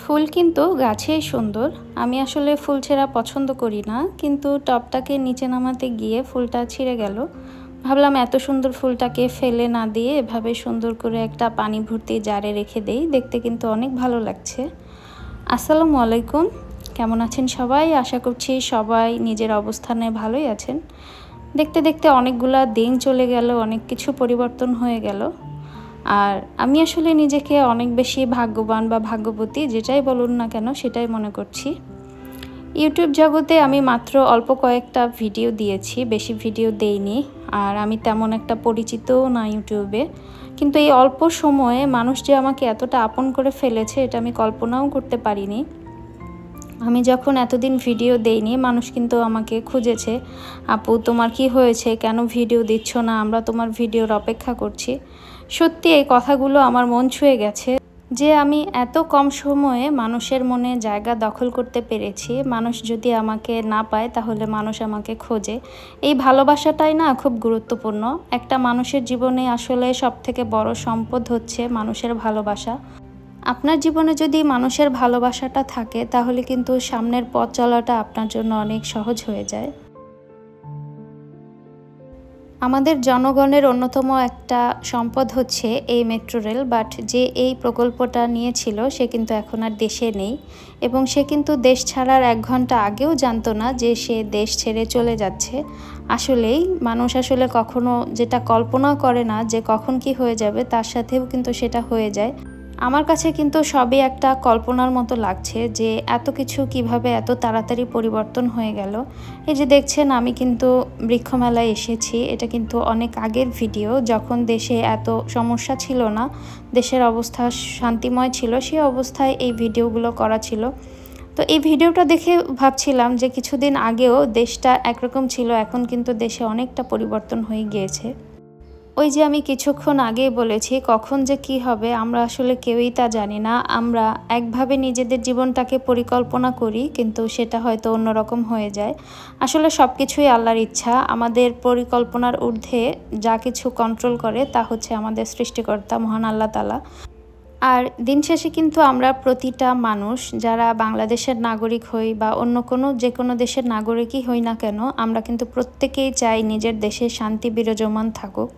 ফুল কিন্তু গাছেই সুন্দর। আমি আসলে ফুল ছেঁড়া পছন্দ করি না, কিন্তু টবটাকে নিচে নামাতে গিয়ে ফুলটা ছিঁড়ে গেল। ভাবলাম এত সুন্দর ফুলটাকে ফেলে না দিয়ে এভাবে সুন্দর করে একটা পানি ভর্তি জারে রেখে দেই, দেখতে কিন্তু অনেক ভালো লাগছে। আসসালামু আলাইকুম, কেমন আছেন সবাই? আশা করছি সবাই নিজের অবস্থানে ভালোই আছেন। দেখতে দেখতে অনেকগুলা দিন চলে গেল, অনেক কিছু পরিবর্তন হয়ে গেল। আর আমি আসলে নিজেকে অনেক বেশি ভাগ্যবান বা ভাগ্যবতী, যেটাই বলুন না কেন সেটাই মনে করছি। ইউটিউব জগতে আমি মাত্র অল্প কয়েকটা ভিডিও দিয়েছি, বেশি ভিডিও দেইনি। আর আমি তেমন একটা পরিচিতও না ইউটিউবে, কিন্তু এই অল্প সময়ে মানুষ যে আমাকে এতটা আপন করে ফেলেছে এটা আমি কল্পনাও করতে পারিনি। আমি যখন এতদিন ভিডিও দেইনি, মানুষ কিন্তু আমাকে খুঁজেছে, আপু তোমার কি হয়েছে, কেন ভিডিও দিচ্ছ না, আমরা তোমার ভিডিওর অপেক্ষা করছি। সত্যি এই কথাগুলো আমার মন ছুঁয়ে গেছে, যে আমি এত কম সময়ে মানুষের মনে জায়গা দখল করতে পেরেছি। মানুষ যদি আমাকে না পায় তাহলে মানুষ আমাকে খোঁজে। এই ভালোবাসাটাই না খুব গুরুত্বপূর্ণ। একটা মানুষের জীবনে আসলে সবথেকে বড় সম্পদ হচ্ছে মানুষের ভালোবাসা। আপনার জীবনে যদি মানুষের ভালোবাসাটা থাকে তাহলে কিন্তু সামনের পথ চলাটা আপনার জন্য অনেক সহজ হয়ে যায়। আমাদের জনগণের অন্যতম একটা সম্পদ হচ্ছে এই মেট্রো রেল, বাট যে এই প্রকল্পটা নিয়েছিল সে কিন্তু এখন আর দেশে নেই, এবং সে কিন্তু দেশ ছাড়ার 1 ঘন্টা আগেও জানতো না যে সে দেশ ছেড়ে চলে যাচ্ছে। আসলেই মানুষ আসলে কখনো যেটা কল্পনা করে না যে কখন কি হয়ে যাবে, তার সাথেও কিন্তু সেটা হয়ে যায়। আমার কাছে কিন্তু সবই একটা কল্পনার মতো লাগছে যে এত কিছু কিভাবে এত তাড়াতাড়ি পরিবর্তন হয়ে গেল। এই যে দেখছেন আমি কিন্তু বৃক্ষমেলায় এসেছি, এটা কিন্তু অনেক আগের ভিডিও, যখন দেশে এত সমস্যা ছিল না, দেশের অবস্থা শান্তিময় ছিল, সেই অবস্থায় এই ভিডিওগুলো করা ছিল। তো এই ভিডিওটা দেখে ভাবছিলাম যে কিছুদিন আগেও দেশটা একরকম ছিল, এখন কিন্তু দেশে অনেকটা পরিবর্তন হয়ে গিয়েছে। ওই যে আমি কিছুক্ষণ আগেই বলেছি, কখন যে কি হবে আমরা আসলে কেউই তা জানি না। আমরা একভাবে নিজেদের জীবনটাকে পরিকল্পনা করি, কিন্তু সেটা হয়তো অন্যরকম হয়ে যায়। আসলে সব কিছুই আল্লাহর ইচ্ছা। আমাদের পরিকল্পনার ঊর্ধ্বে যা কিছু কন্ট্রোল করে তা হচ্ছে আমাদের সৃষ্টিকর্তা মহান আল্লাহ তাআলা। আর দিন শেষে কিন্তু আমরা প্রতিটা মানুষ যারা বাংলাদেশের নাগরিক হই বা অন্য যে কোনো দেশের নাগরিকই হই না কেন, আমরা কিন্তু প্রত্যেকেই চাই নিজের দেশে শান্তি বিরাজমান থাকুক।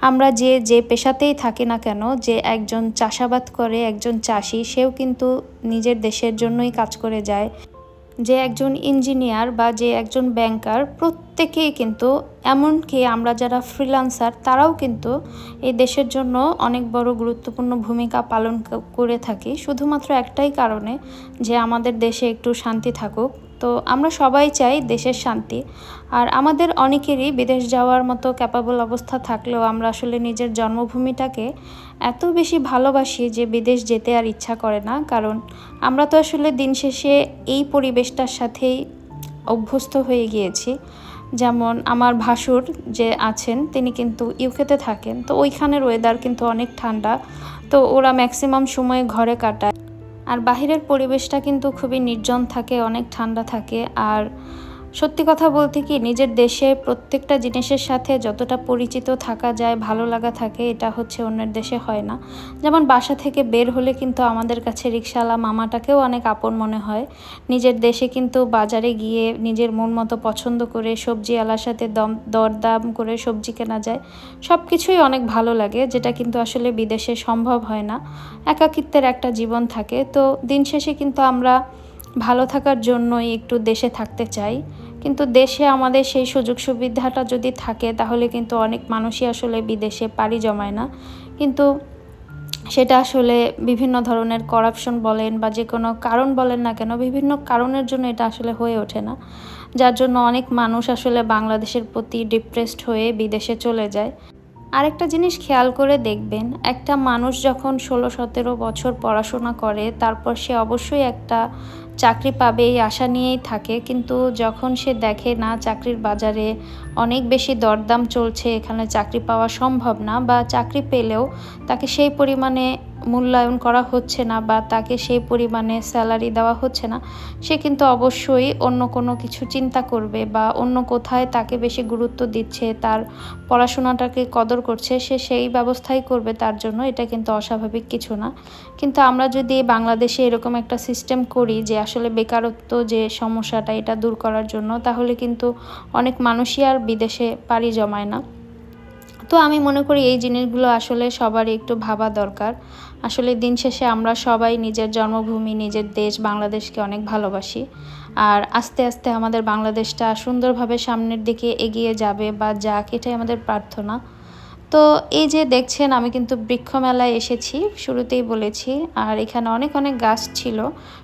আমরা যে পেশাতেই থাকি না কেন, যে একজন চাষাবাদ করে, একজন চাষি, সেও কিন্তু নিজের দেশের জন্যই কাজ করে যায়। যে একজন ইঞ্জিনিয়ার বা যে একজন ব্যাংকার, প্রত্যেকেই কিন্তু, এমনকি আমরা যারা ফ্রিল্যান্সার তারাও কিন্তু এই দেশের জন্য অনেক বড় গুরুত্বপূর্ণ ভূমিকা পালন করে থাকি, শুধুমাত্র একটাই কারণে, যে আমাদের দেশে একটু শান্তি থাকুক। তো আমরা সবাই চাই দেশের শান্তি। আর আমাদের অনেকেরই বিদেশ যাওয়ার মতো ক্যাপাবল অবস্থা থাকলেও আমরা আসলে নিজের জন্মভূমিটাকে এত বেশি ভালোবাসি যে বিদেশ যেতে আর ইচ্ছা করে না, কারণ আমরা তো আসলে দিন শেষে এই পরিবেশটার সাথেই অভ্যস্ত হয়ে গিয়েছি। যেমন আমার ভাসুর যে আছেন, তিনি কিন্তু ইউকেতে থাকেন, তো ওইখানের ওয়েদার কিন্তু অনেক ঠান্ডা, তো ওরা ম্যাক্সিমাম সময় ঘরে কাটায়। আর বাহিরের পরিবেশটা কিন্তু খুবই নির্জন থাকে, অনেক ঠান্ডা থাকে। আর সত্যি কথা বলতে কি, নিজের দেশে প্রত্যেকটা জিনিসের সাথে যতটা পরিচিত থাকা যায়, ভালো লাগা থাকে, এটা হচ্ছে অন্যের দেশে হয় না। যেমন বাসা থেকে বের হলে কিন্তু আমাদের কাছে রিকশাওয়ালা মামাটাকেও অনেক আপন মনে হয়। নিজের দেশে কিন্তু বাজারে গিয়ে নিজের মন মতো পছন্দ করে সবজিওয়ালার সাথে দরদাম করে সবজি কেনা যায়, সব কিছুই অনেক ভালো লাগে, যেটা কিন্তু আসলে বিদেশে সম্ভব হয় না। একাকিত্বের একটা জীবন থাকে। তো দিন শেষে কিন্তু আমরা ভালো থাকার জন্যই একটু দেশে থাকতে চাই, কিন্তু দেশে আমাদের সেই সুযোগ সুবিধাটা যদি থাকে তাহলে কিন্তু অনেক মানুষই আসলে বিদেশে পাড়ি জমায় না। কিন্তু সেটা আসলে বিভিন্ন ধরনের করাপশন বলেন বা যে কোনো কারণ বলেন না কেন, বিভিন্ন কারণের জন্য এটা আসলে হয়ে ওঠে না, যার জন্য অনেক মানুষ আসলে বাংলাদেশের প্রতি ডিপ্রেসড হয়ে বিদেশে চলে যায়। আরেকটা জিনিস খেয়াল করে দেখবেন, একটা মানুষ যখন 16-17 বছর পড়াশোনা করে, তারপর সে অবশ্যই একটা চাকরি পাবে এই আশা নিয়েই থাকে, কিন্তু যখন সে দেখে না চাকরির বাজারে অনেক বেশি দরদাম চলছে, এখানে চাকরি পাওয়া সম্ভব না, বা চাকরি পেলেও তাকে সেই পরিমাণে মূল্যায়ন করা হচ্ছে না বা তাকে সেই পরিমাণে স্যালারি দেওয়া হচ্ছে না, সে কিন্তু অবশ্যই অন্য কোনো কিছু চিন্তা করবে বা অন্য কোথায় তাকে বেশি গুরুত্ব দিচ্ছে, তার পড়াশোনাটাকে কদর করছে, সে সেই ব্যবস্থাই করবে তার জন্য। এটা কিন্তু অস্বাভাবিক কিছু না। কিন্তু আমরা যদি বাংলাদেশে এরকম একটা সিস্টেম করি যে আসলে বেকারত্ব যে সমস্যাটা এটা দূর করার জন্য, তাহলে কিন্তু অনেক মানুষই আর বিদেশে পাড়ি জমায় না। তো আমি মনে করি এই জিনিসগুলো আসলে সবারই একটু ভাবা দরকার। আসলে দিন শেষে আমরা সবাই নিজের জন্মভূমি, নিজের দেশ বাংলাদেশকে অনেক ভালোবাসি। আর আস্তে আস্তে আমাদের বাংলাদেশটা সুন্দরভাবে সামনের দিকে এগিয়ে যাবে বা যাক, এটাই আমাদের প্রার্থনা। তো এই যে দেখছেন, আমি কিন্তু বৃক্ষ মেলায় এসেছি, শুরুতেই বলেছি। আর এখানে অনেক অনেক গাছ ছিল,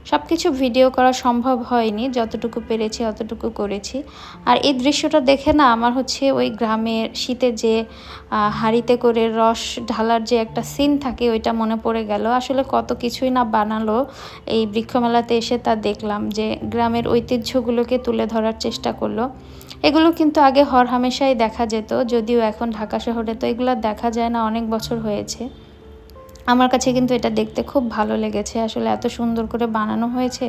সব কিছু ভিডিও করা সম্ভব হয়নি, যতটুকু পেরেছি অতটুকু করেছি। আর এই দৃশ্যটা দেখে না আমার হচ্ছে ওই গ্রামের শীতে যে হাঁড়িতে করে রস ঢালার যে একটা সিন থাকে, ওইটা মনে পড়ে গেল। আসলে কত কিছুই না বানালো এই বৃক্ষ মেলাতে এসে, তা দেখলাম যে গ্রামের ঐতিহ্যগুলোকে তুলে ধরার চেষ্টা করলো। এগুলো কিন্তু আগে হরহামেশাই দেখা যেত, যদিও এখন ঢাকা শহরে তো এগুলো দেখা যায় না, অনেক বছর হয়েছে। আমার কাছে কিন্তু এটা দেখতে খুব ভালো লেগেছে, আসলে এত সুন্দর করে বানানো হয়েছে।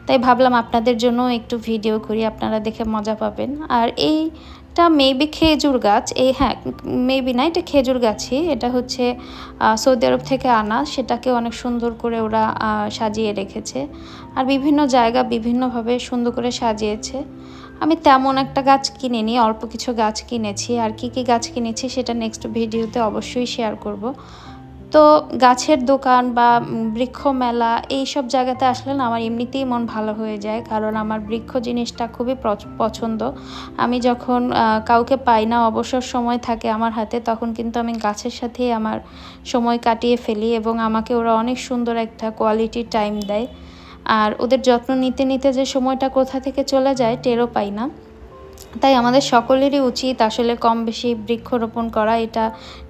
তাই ভাবলাম আপনাদের জন্য একটু ভিডিও করি, আপনারা দেখে মজা পাবেন। আর এইটা মেবি খেজুর গাছ, হ্যাঁ মেবি না, এটা খেজুর গাছই। এটা হচ্ছে সৌদি আরব থেকে আনা, সেটাকে অনেক সুন্দর করে ওরা সাজিয়ে রেখেছে। আর বিভিন্ন জায়গা বিভিন্নভাবে সুন্দর করে সাজিয়েছে। আমি তেমন একটা গাছ কিনিনি, অল্প কিছু গাছ কিনেছি। আর কি কি গাছ কিনেছি সেটা নেক্সট ভিডিওতে অবশ্যই শেয়ার করব। তো গাছের দোকান বা বৃক্ষ মেলা এইসব জায়গাতে আসলে না আমার এমনিতেই মন ভালো হয়ে যায়, কারণ আমার বৃক্ষ জিনিসটা খুবই পছন্দ। আমি যখন কাউকে পাই না, অবসর সময় থাকে আমার হাতে, তখন কিন্তু আমি গাছের সাথেই আমার সময় কাটিয়ে ফেলি এবং আমাকে ওরা অনেক সুন্দর একটা কোয়ালিটি টাইম দেয়। আর ওদের যত্ন নিতে নিতে যে সময়টা কোথা থেকে চলে যায় টেরও পাই না। তাই আমাদের সকলেরই উচিত আসলে কম বেশি বৃক্ষরোপণ করা। এটা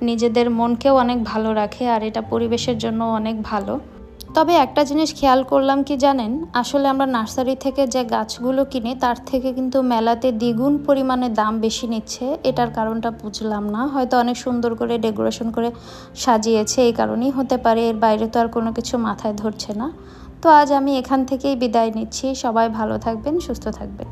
নিজেদের মনকেও অনেক ভালো রাখে আর এটা পরিবেশের জন্য অনেক ভালো। তবে একটা জিনিস খেয়াল করলাম কি জানেন, আসলে আমরা নার্সারি থেকে যে গাছগুলো কিনি তার থেকে কিন্তু মেলাতে দ্বিগুণ পরিমাণে দাম বেশি নিচ্ছে। এটার কারণটা বুঝলাম না, হয়তো অনেক সুন্দর করে ডেকোরেশন করে সাজিয়েছে, এই কারণেই হতে পারে, এর বাইরে তো আর কোনো কিছু মাথায় ধরছে না। তো আজ আমি এখান থেকেই বিদায় নিচ্ছি। সবাই ভালো থাকবেন, সুস্থ থাকবেন।